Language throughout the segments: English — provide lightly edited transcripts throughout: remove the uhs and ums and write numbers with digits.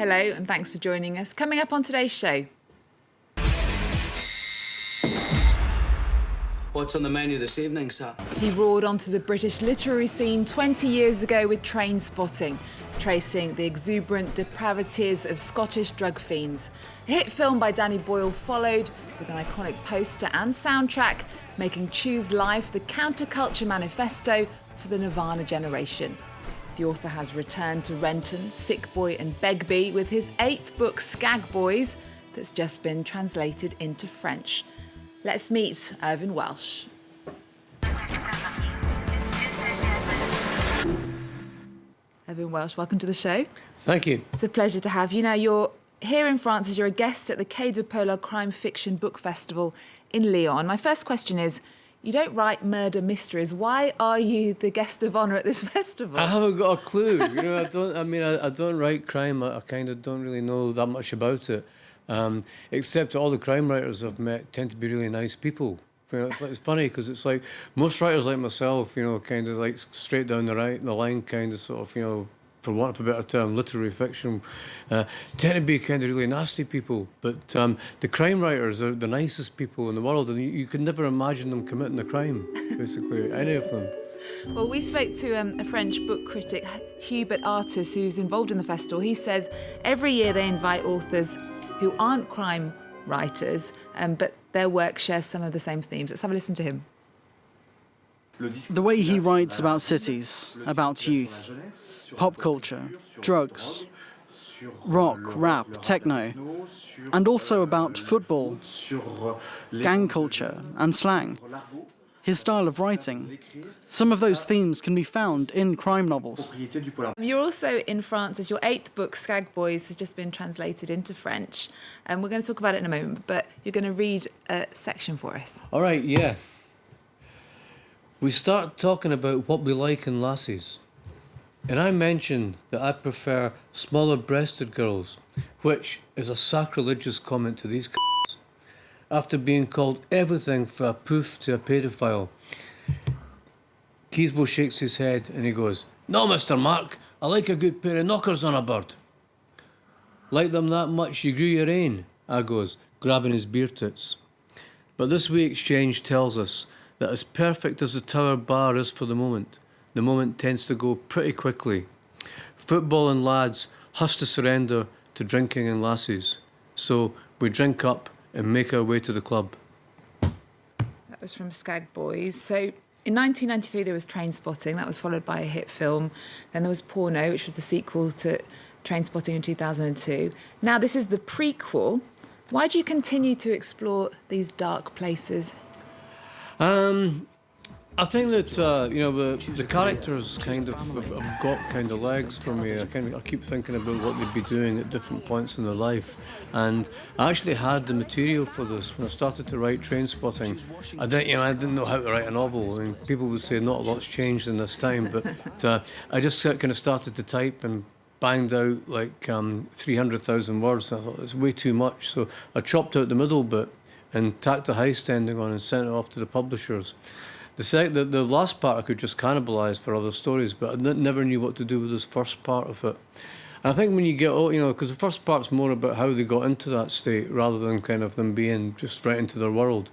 Hello, and thanks for joining us. Coming up on today's show. What's on the menu this evening, sir? He roared onto the British literary scene 20 years ago with Trainspotting, tracing the exuberant depravities of Scottish drug fiends. A hit film by Danny Boyle followed with an iconic poster and soundtrack, making Choose Life the counterculture manifesto for the Nirvana generation. The author has returned to Renton, Boy and Begbie with his 8th book, Skagboys, that's just been translated into French. Let's meet Irvine Welsh. Irvine Welsh, welcome to the show. Thank you. It's a pleasure to have you. Now, you're here in France as you're a guest at the Quai du Polar Crime Fiction Book Festival in Lyon. My first question is, you don't write murder mysteries. Why are you the guest of honour at this festival? I haven't got a clue. I don't write crime. I kind of don't really know that much about it. Except all the crime writers I've met tend to be really nice people. It's funny because it's like most writers like myself, kind of like straight down the line, kind of sort of, for want of a better term, literary fiction, tend to be kind of really nasty people. But the crime writers are the nicest people in the world, and you could never imagine them committing a crime, basically, any of them. Well, we spoke to a French book critic, Hubert Artus, who's involved in the festival. He says every year they invite authors who aren't crime writers, but their work shares some of the same themes. Let's have a listen to him. The way he writes about cities, about youth, pop culture, drugs, rock, rap, techno, and also about football, gang culture and slang. His style of writing. Some of those themes can be found in crime novels. You're also in France as your 8th book, Skagboys, has just been translated into French. And we're going to talk about it in a moment, but you're going to read a section for us. All right, yeah. We start talking about what we like in lassies. And I mentioned that I prefer smaller-breasted girls, which is a sacrilegious comment to these c***s. After being called everything from a poof to a paedophile. Keysbo shakes his head and he goes, "No, Mr. Mark, I like a good pair of knockers on a bird." "Like them that much you grew your ain," I goes, grabbing his beer tits. But this wee exchange tells us that as perfect as the Tower Bar is for the moment tends to go pretty quickly. Football and lads has to surrender to drinking and lassies. So we drink up and make our way to the club. That was from Skagboys. So in 1993 there was Trainspotting. That was followed by a hit film. Then there was Porno, which was the sequel to Trainspotting in 2002. Now this is the prequel. Why do you continue to explore these dark places? I think that the characters kind of have got kind of legs for me. I keep thinking about what they'd be doing at different points in their life, and I actually had the material for this when I started to write Trainspotting. I didn't know how to write a novel. I mean, people would say not a lot's changed in this time, but I just kind of started to type and banged out like 300,000 words. And I thought it's way too much, so I chopped out the middle bit and tacked a heist ending on and sent it off to the publishers. The last part I could just cannibalise for other stories, but I never knew what to do with this first part of it. And I think when you get, because the first part's more about how they got into that state rather than kind of them being just right into their world.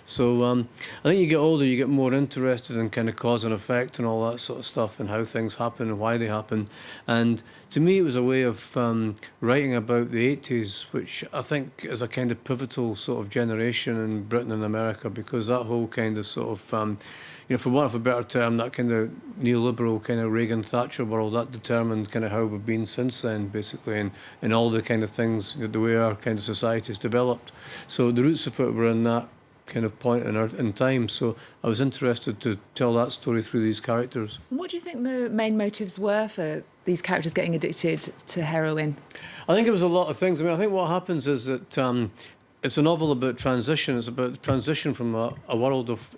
So I think you get older, you get more interested in kind of cause and effect and all that sort of stuff and how things happen and why they happen. And to me, it was a way of writing about the 80s, which I think is a kind of pivotal sort of generation in Britain and America, because that whole kind of sort of, for want of a better term, that kind of neoliberal kind of Reagan-Thatcher world, that determined kind of how we've been since then, basically, and all the kind of things, the way our kind of society's developed. So the roots of it were in that kind of point in time, so I was interested to tell that story through these characters. What do you think the main motives were for these characters getting addicted to heroin? I think it was a lot of things. I mean, I think what happens is that it's a novel about transition. It's about transition from a world of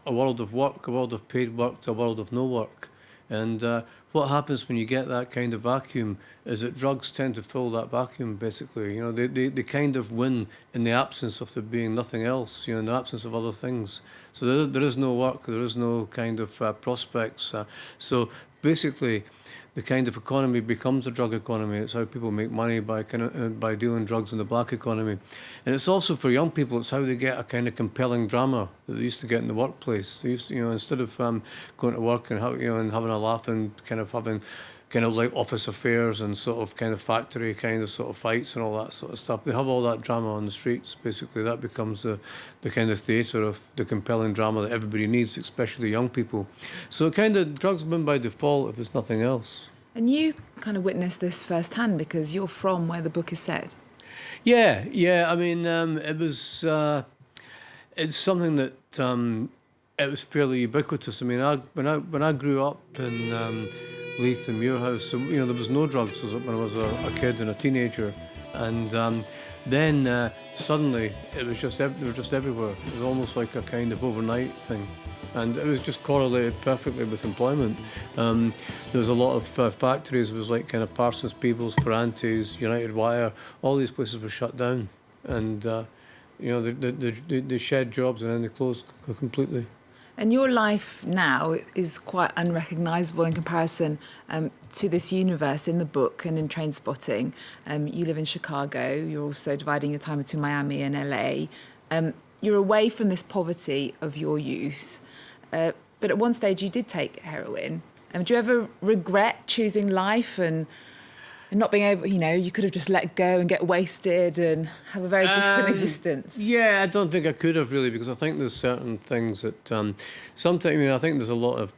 work, a world of paid work, to a world of no work. And what happens when you get that kind of vacuum is that drugs tend to fill that vacuum, basically. They kind of win in the absence of there being nothing else, in the absence of other things. So there is no work, there is no kind of prospects. So basically, the kind of economy becomes a drug economy. It's how people make money by dealing drugs in the black economy. And it's also for young people, it's how they get a kind of compelling drama that they used to get in the workplace. They used to, instead of going to work and and having a laugh and having like office affairs and sort of kind of factory kind of sort of fights and all that sort of stuff. They have all that drama on the streets, basically. That becomes the kind of theatre of the compelling drama that everybody needs, especially young people. So kind of drugs win by default if there's nothing else. And you kind of witnessed this firsthand because you're from where the book is set. Yeah. I mean, it was... it's something that... it was fairly ubiquitous. I mean, when I grew up in... Leith and Muirhouse, so there was no drugs when I was a kid and a teenager, and then suddenly they were just everywhere. It was almost like a kind of overnight thing, and it was just correlated perfectly with employment. There was a lot of factories. It was like kind of Parsons, Peebles, Ferrantes, United Wire. All these places were shut down, and they shed jobs and then they closed completely. And your life now is quite unrecognisable in comparison to this universe in the book and in Trainspotting. You live in Chicago. You're also dividing your time between Miami and LA. You're away from this poverty of your youth. But at one stage you did take heroin. Do you ever regret choosing life and not being able, you could have just let go and get wasted and have a very different existence? Yeah, I don't think I could have really, because I think there's certain things that sometimes, I think there's a lot of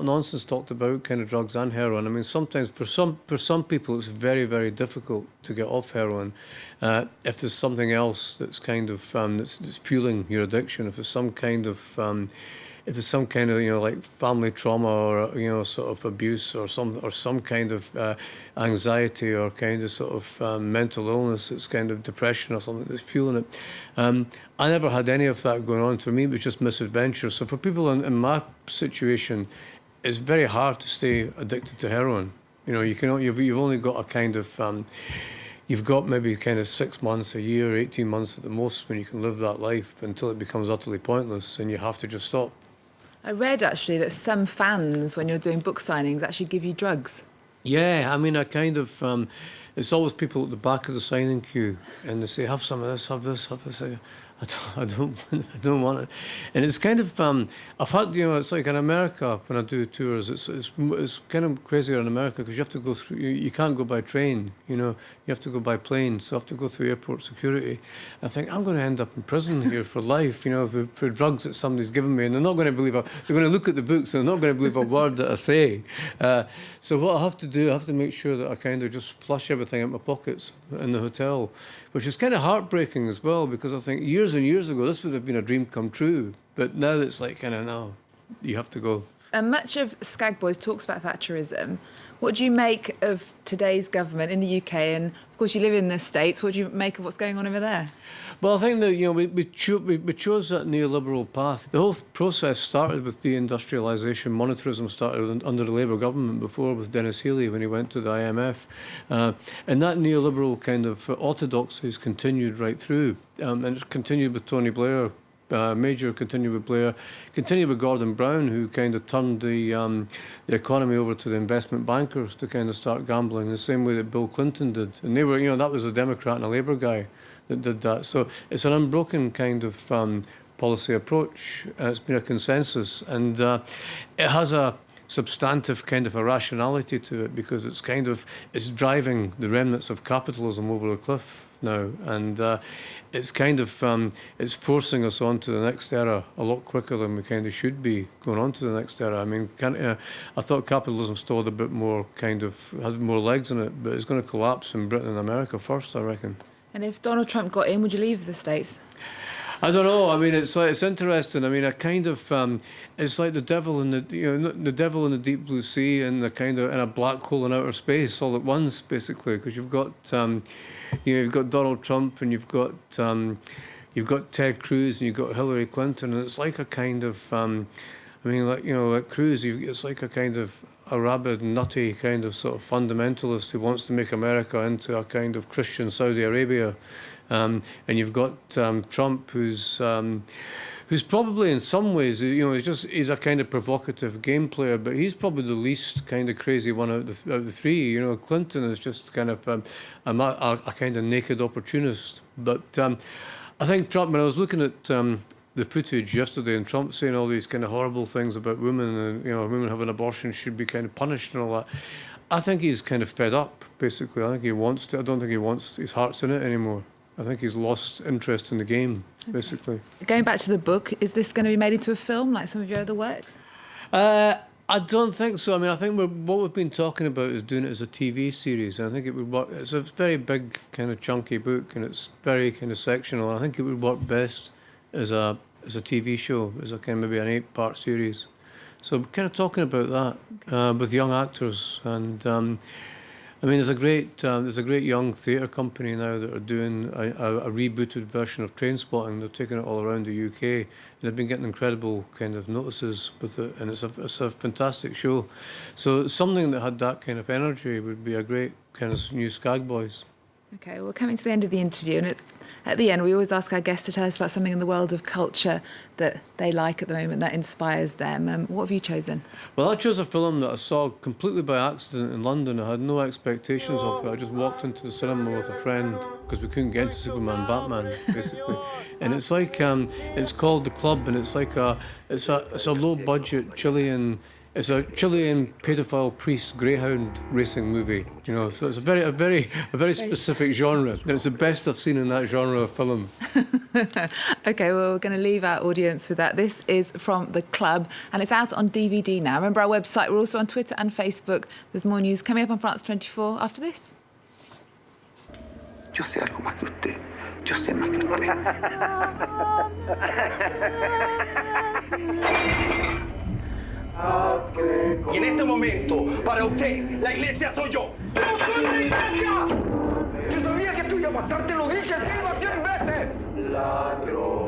nonsense talked about kind of drugs and heroin. I mean, sometimes for some people it's very, very difficult to get off heroin. If there's something else that's kind of that's fueling your addiction, if there's some kind of like family trauma or sort of abuse or some kind of anxiety or kind of sort of mental illness, it's kind of depression or something that's fueling it. I never had any of that going on. For me, it was just misadventure. So for people in my situation, it's very hard to stay addicted to heroin. You've only got a kind of you've got maybe kind of 6 months, a year, 18 months at the most when you can live that life until it becomes utterly pointless and you have to just stop. I read, actually, that some fans, when you're doing book signings, actually give you drugs. Yeah, I mean, I kind of... it's always people at the back of the signing queue, and they say, have some of this, have this, have this. I don't want it. And it's kind of... I've had, it's like in America, when I do tours, it's kind of crazier in America, because you have to go through... You can't go by train, you have to go by plane, so I have to go through airport security. I think, I'm going to end up in prison here for life, for drugs that somebody's given me, and they're not going to believe... They're going to look at the books, and they're not going to believe a word that I say. So what I have to do, I have to make sure that I kind of just flush everything out my pockets in the hotel, which is kind of heartbreaking as well, because I think years and years ago, this would have been a dream come true. But now it's like, kind of, no, you have to go. And much of Skagboys talks about Thatcherism. What do you make of today's government in the UK? And, of course, you live in the States. What do you make of what's going on over there? Well, I think that, we chose that neoliberal path. The whole process started with deindustrialisation. Monetarism started under the Labour government before with Dennis Healey when he went to the IMF. And that neoliberal kind of orthodoxy has continued right through. And it's continued with Tony Blair. Major continued with Blair, continued with Gordon Brown, who kind of turned the economy over to the investment bankers to kind of start gambling the same way that Bill Clinton did. And they were, that was a Democrat and a Labour guy that did that. So it's an unbroken kind of policy approach. It's been a consensus, and it has a substantive kind of a rationality to it, because it's driving the remnants of capitalism over the cliff now, and it's kind of it's forcing us on to the next era a lot quicker than we kind of should be going on to the next era. I mean, I thought capitalism still had a bit more has more legs in it, but it's going to collapse in Britain and America first, I reckon. And if Donald Trump got in, would you leave the States? I don't know. I mean, it's interesting. I mean, I kind of it's like the devil in the devil in the deep blue sea, and the kind of in a black hole in outer space all at once, basically, because you've got you've got Donald Trump, and you've got Ted Cruz, and you've got Hillary Clinton, and it's like a kind of like Cruz, it's like a kind of a rabid, nutty kind of sort of fundamentalist who wants to make America into a kind of Christian Saudi Arabia. And you've got Trump, who's who's probably in some ways, he's a kind of provocative game player, but he's probably the least kind of crazy one out of the three. Clinton is just kind of a kind of naked opportunist. But I think Trump, when I was looking at the footage yesterday, and Trump saying all these kind of horrible things about women, and women having abortions should be kind of punished and all that, I think he's kind of fed up, basically. I don't think he wants his heart's in it anymore. I think he's lost interest in the game, basically. Going back to the book, is this going to be made into a film like some of your other works? I don't think so. I mean, I think what we've been talking about is doing it as a TV series. I think it would work. It's a very big, kind of chunky book, and it's very kind of sectional. I think it would work best as a TV show, as a kind of maybe an 8-part series. So we're kind of talking about that with young actors, and I mean, there's a great young theatre company now that are doing a rebooted version of Trainspotting. They're taking it all around the UK, and they've been getting incredible kind of notices with it, and it's a fantastic show. So something that had that kind of energy would be a great kind of new Skagboys. Okay, we're coming to the end of the interview, and at the end we always ask our guests to tell us about something in the world of culture that they like at the moment, that inspires them. What have you chosen? Well, I chose a film that I saw completely by accident in London. I had no expectations of it. I just walked into the cinema with a friend because we couldn't get into Superman Batman, basically. And it's like, it's called The Club, and it's like it's a low-budget Chilean... It's a Chilean paedophile priest greyhound racing movie, So it's a very specific genre, and it's the best I've seen in that genre of film. Okay, well, we're going to leave our audience with that. This is from The Club, and it's out on DVD now. Remember our website. We're also on Twitter and Facebook. There's more news coming up on France 24 after this. Yo sé algo más que usted. Yo sé más que usted. Y en este momento, para usted, la iglesia soy yo. ¡Yo soy la iglesia! Yo sabía que tú ibas a pasar, te lo dije, Silva, 100 veces. Ladrón.